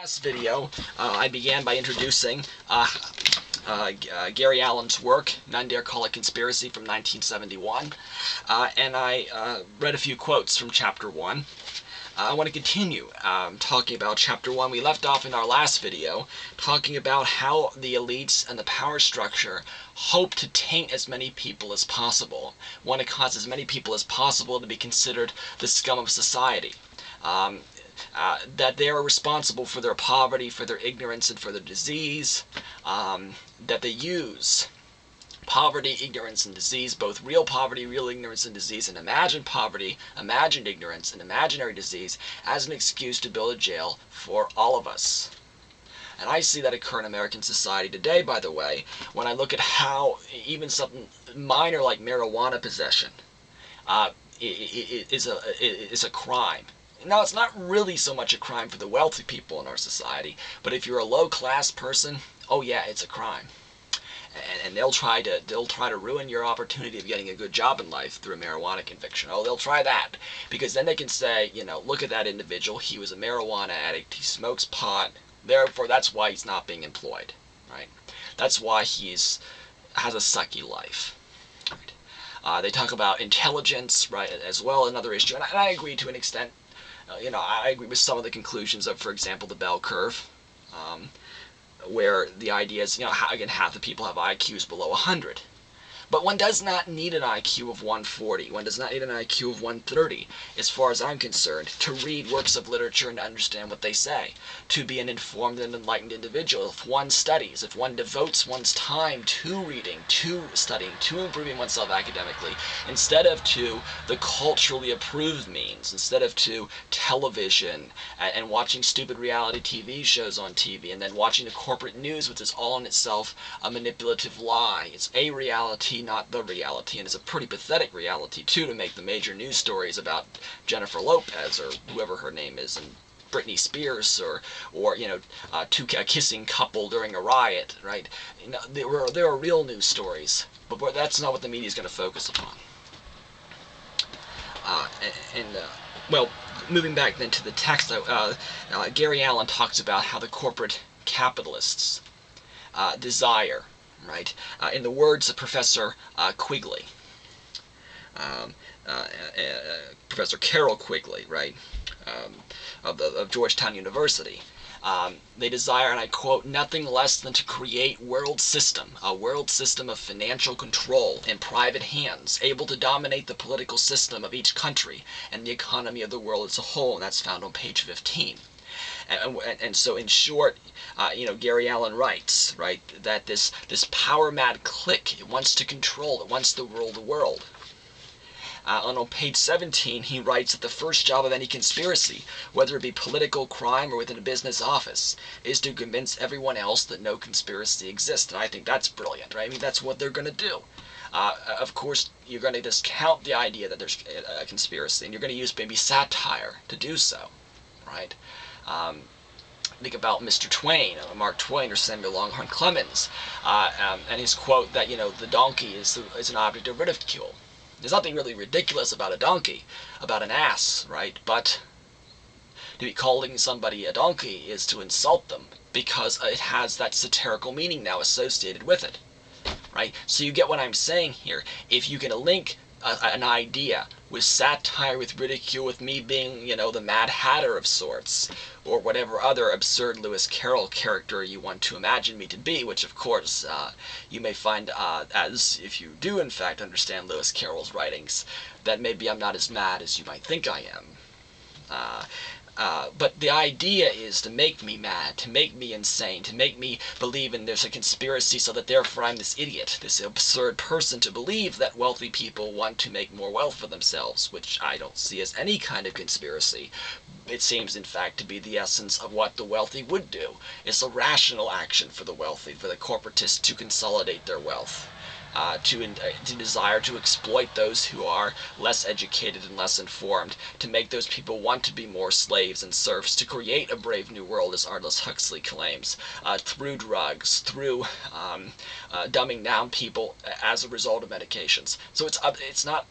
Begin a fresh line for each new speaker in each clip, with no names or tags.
Last video, I began by introducing Gary Allen's work, None Dare Call It Conspiracy, from 1971, and I read a few quotes from Chapter 1. I want to continue talking about Chapter 1. We left off in our last video talking about how the elites and the power structure hope to taint as many people as possible, want to cause as many people as possible to be considered the scum of society. That they are responsible for their poverty, for their ignorance, and for their disease, that they use poverty, ignorance, and disease, both real poverty, real ignorance, and disease, and imagined poverty, imagined ignorance, and imaginary disease as an excuse to build a jail for all of us. And I see that occur in American society today, by the way, when I look at how even something minor like marijuana possession is a crime. Now, it's not really so much a crime for the wealthy people in our society, but if you're a low-class person, oh yeah, it's a crime. And they'll try to ruin your opportunity of getting a good job in life through a marijuana conviction. Oh, they'll try that, because then they can say, you know, look at that individual, he was a marijuana addict, he smokes pot, therefore that's why he's not being employed, right? That's why has a sucky life. Right? They talk about intelligence, right, as well, another issue, and I agree to an extent. I agree with some of the conclusions of, for example, the bell curve, where the idea is, again, half the people have IQs below 100. But one does not need an IQ of 140. One does not need an IQ of 130, as far as I'm concerned, to read works of literature and to understand what they say, to be an informed and enlightened individual. If one studies, if one devotes one's time to reading, to studying, to improving oneself academically, instead of to the culturally approved means, instead of to television and watching stupid reality TV shows on TV, and then watching the corporate news, which is all in itself a manipulative lie. It's a reality, not the reality, and it's a pretty pathetic reality too, to make the major news stories about Jennifer Lopez or whoever her name is, and Britney Spears, or a kissing couple during a riot, right? There are real news stories, but that's not what the media is going to focus upon. Well, moving back then to the text, Gary Allen talks about how the corporate capitalists desire, right? In the words of Professor Quigley, Professor Carol Quigley, right, of Georgetown University, they desire, and I quote, nothing less than to create a world system of financial control in private hands, able to dominate the political system of each country and the economy of the world as a whole, and that's found on page 15. And so, in short, Gary Allen writes, right, that this power-mad clique, it wants to control, it wants to rule the world. On page 17, he writes that the first job of any conspiracy, whether it be political, crime, or within a business office, is to convince everyone else that no conspiracy exists. And I think that's brilliant, right? I mean, that's what they're going to do. Of course, you're going to discount the idea that there's a conspiracy, and you're going to use maybe satire to do so, right? Think about Mr. Twain, Mark Twain, or Samuel Longhorn Clemens, and his quote that, the donkey is an object of ridicule. There's nothing really ridiculous about a donkey, about an ass, right? But to be calling somebody a donkey is to insult them, because it has that satirical meaning now associated with it, right? So you get what I'm saying here. If you can link an idea with satire, with ridicule, with me being, the Mad Hatter of sorts, or whatever other absurd Lewis Carroll character you want to imagine me to be, which of course you may find, as if you do in fact understand Lewis Carroll's writings, that maybe I'm not as mad as you might think I am. But the idea is to make me mad, to make me insane, to make me believe there's a conspiracy, so that therefore I'm this idiot, this absurd person, to believe that wealthy people want to make more wealth for themselves, which I don't see as any kind of conspiracy. It seems, in fact, to be the essence of what the wealthy would do. It's a rational action for the wealthy, for the corporatists to consolidate their wealth. To desire to exploit those who are less educated and less informed, to make those people want to be more slaves and serfs, to create a brave new world, as Aldous Huxley claims, through drugs, through dumbing down people as a result of medications. So it's not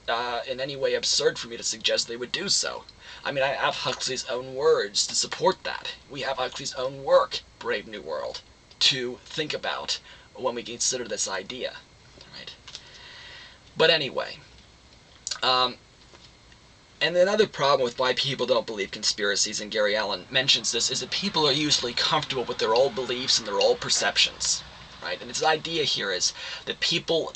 in any way absurd for me to suggest they would do so. I mean, I have Huxley's own words to support that. We have Huxley's own work, Brave New World, to think about when we consider this idea, right? But anyway, and another problem with why people don't believe conspiracies, and Gary Allen mentions this, is that people are usually comfortable with their old beliefs and their old perceptions, right? And his idea here is that people,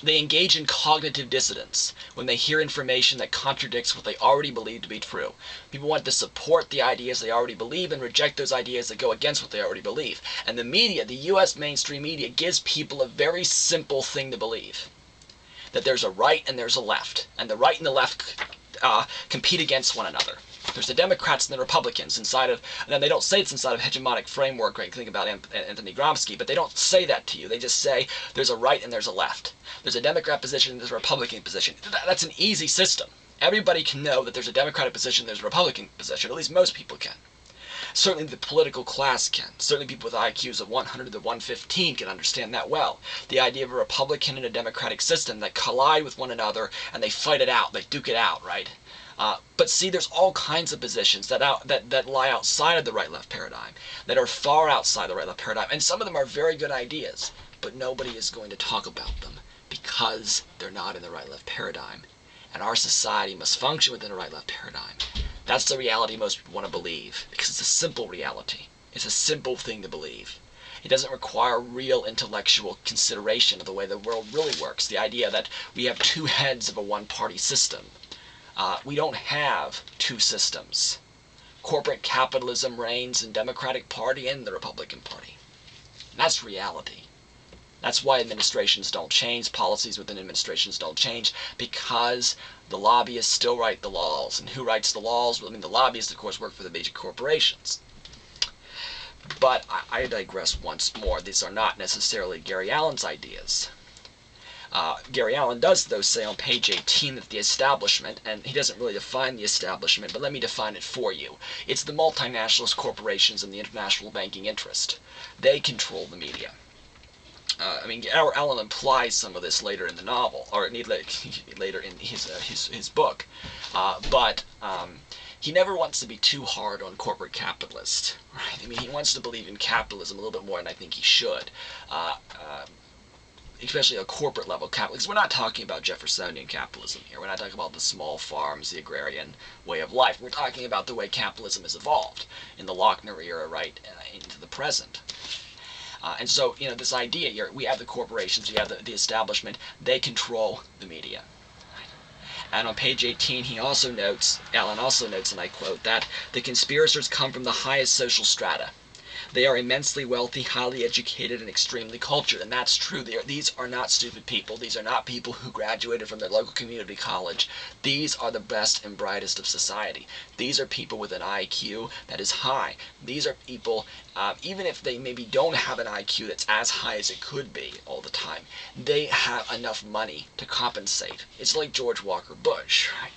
they engage in cognitive dissonance when they hear information that contradicts what they already believe to be true. People want to support the ideas they already believe and reject those ideas that go against what they already believe. And the media, the U.S. mainstream media, gives people a very simple thing to believe. That there's a right and there's a left, and the right and the left compete against one another. There's the Democrats and the Republicans inside of, and then they don't say it's inside of a hegemonic framework, right? Think about Anthony Gramsci, but they don't say that to you. They just say there's a right and there's a left. There's a Democrat position and there's a Republican position. That's an easy system. Everybody can know that there's a Democratic position, there's a Republican position. At least most people can. Certainly the political class can. Certainly people with IQs of 100 to 115 can understand that well. The idea of a Republican and a Democratic system that collide with one another and they fight it out, they duke it out, right? But see, there's all kinds of positions that lie outside of the right-left paradigm, that are far outside the right-left paradigm, and some of them are very good ideas, but nobody is going to talk about them because they're not in the right-left paradigm. And our society must function within a right-left paradigm. That's the reality most people want to believe, because it's a simple reality. It's a simple thing to believe. It doesn't require real intellectual consideration of the way the world really works. The idea that we have two heads of a one-party system. We don't have two systems. Corporate capitalism reigns in the Democratic Party and the Republican Party. And that's reality. That's why administrations don't change, policies within administrations don't change, because the lobbyists still write the laws. And who writes the laws? Well, I mean, the lobbyists, of course, work for the major corporations. But I digress once more. These are not necessarily Gary Allen's ideas. Gary Allen does, though, say on page 18 that the establishment, and he doesn't really define the establishment, but let me define it for you. It's the multinationalist corporations and the international banking interest. They control the media. I mean, Allen implies some of this later in the novel, or later in his book, but he never wants to be too hard on corporate capitalists. Right? I mean, he wants to believe in capitalism a little bit more than I think he should, especially a corporate level capitalism. We're not talking about Jeffersonian capitalism here. We're not talking about the small farms, the agrarian way of life. We're talking about the way capitalism has evolved in the Lochner era, right, into the present. And so, you know, this idea here, we have the corporations, we have the establishment, they control the media. And on page 18, Allen also notes, and I quote, that the conspirators come from the highest social strata. They are immensely wealthy, highly educated, and extremely cultured, and that's true. These are not stupid people. These are not people who graduated from their local community college. These are the best and brightest of society. These are people with an IQ that is high. These are people, even if they maybe don't have an IQ that's as high as it could be all the time, they have enough money to compensate. It's like George Walker Bush, right?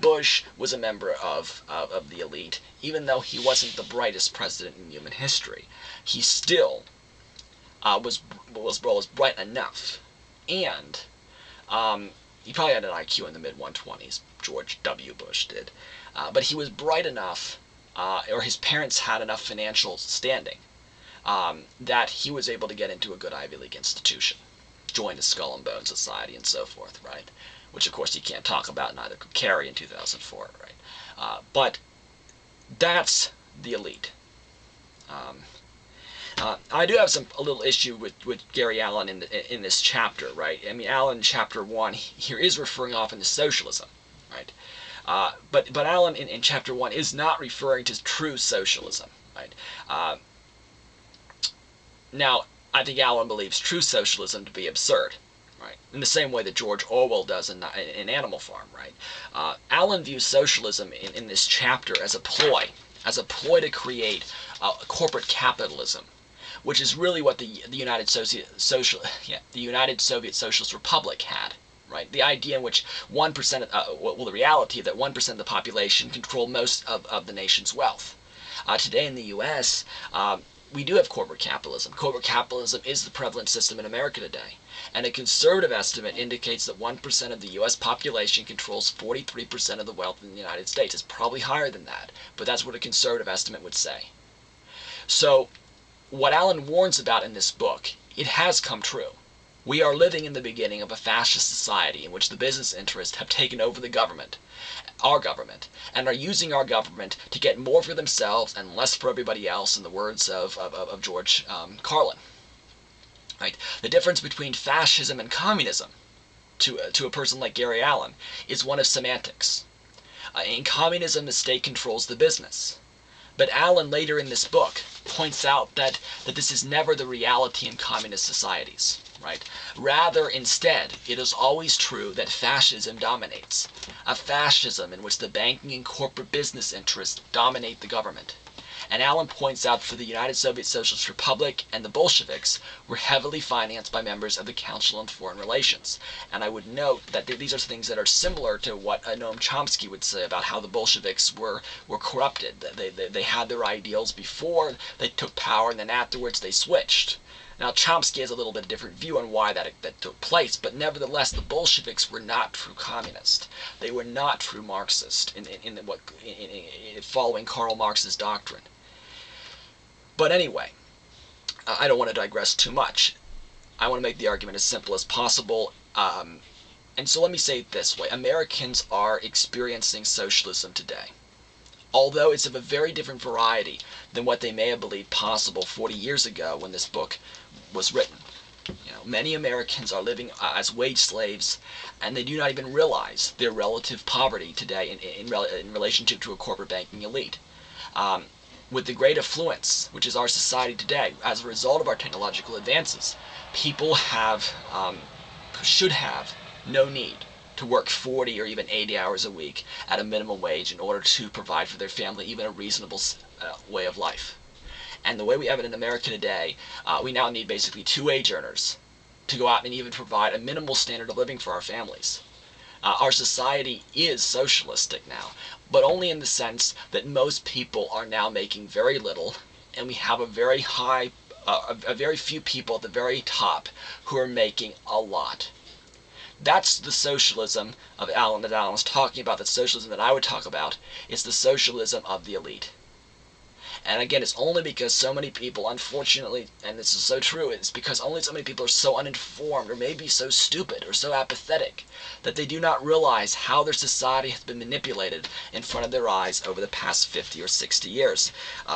Bush was a member of the elite, even though he wasn't the brightest president in human history. He still was bright enough, and he probably had an IQ in the mid-120s. George W. Bush did, but he was bright enough, or his parents had enough financial standing that he was able to get into a good Ivy League institution, join the Skull and Bones Society, and so forth, right? Which, of course, he can't talk about, neither could Kerry in 2004, right? But that's the elite. I do have a little issue with Gary Allen in this chapter, right? I mean, Allen, chapter 1, here is referring often to socialism, right? But Allen in chapter 1 is not referring to true socialism, right? Now, I think Allen believes true socialism to be absurd. Right. In the same way that George Orwell does in Animal Farm, right? Allen views socialism in this chapter as a ploy to create corporate capitalism, which is really what the United Soviet Socialist Republic had, right? The idea in which 1%, the reality that 1% of the population control most of the nation's wealth. Today in the U.S., we do have corporate capitalism. Corporate capitalism is the prevalent system in America today. And a conservative estimate indicates that 1% of the U.S. population controls 43% of the wealth in the United States. It's probably higher than that, but that's what a conservative estimate would say. So, what Alan warns about in this book, it has come true. We are living in the beginning of a fascist society in which the business interests have taken over the government, our government, and are using our government to get more for themselves and less for everybody else, in the words of George Carlin. Right? The difference between fascism and communism, to a person like Gary Allen, is one of semantics. In communism, the state controls the business. But Allen, later in this book, points out that this is never the reality in communist societies. Right? Rather, instead, it is always true that fascism dominates. A fascism in which the banking and corporate business interests dominate the government. And Allen points out for the United Soviet Socialist Republic and the Bolsheviks were heavily financed by members of the Council on Foreign Relations. And I would note that these are things that are similar to what Noam Chomsky would say about how the Bolsheviks were corrupted. They had their ideals before they took power, and then afterwards they switched. Now, Chomsky has a little bit of different view on why that took place, but nevertheless, the Bolsheviks were not true communist. They were not true Marxist in following Karl Marx's doctrine. But anyway, I don't want to digress too much. I want to make the argument as simple as possible. And so let me say it this way. Americans are experiencing socialism today. Although it's of a very different variety than what they may have believed possible 40 years ago when this book was written. Many Americans are living as wage slaves, and they do not even realize their relative poverty today in relationship to a corporate banking elite. With the great affluence, which is our society today, as a result of our technological advances, people should have no need to work 40 or even 80 hours a week at a minimum wage in order to provide for their family even a reasonable way of life. And the way we have it in America today, we now need basically 2 wage earners to go out and even provide a minimal standard of living for our families. Our society is socialistic now, but only in the sense that most people are now making very little, and we have a very few people at the very top who are making a lot. That's the socialism of Allen that Allen was talking about, the socialism that I would talk about. It's the socialism of the elite. And again, it's only because so many people, unfortunately, and this is so true, it's because only so many people are so uninformed, or maybe so stupid, or so apathetic, that they do not realize how their society has been manipulated in front of their eyes over the past 50 or 60 years.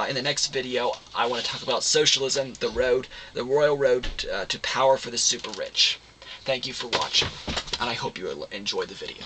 In the next video, I want to talk about socialism, the royal road to power for the super rich. Thank you for watching, and I hope you enjoyed the video.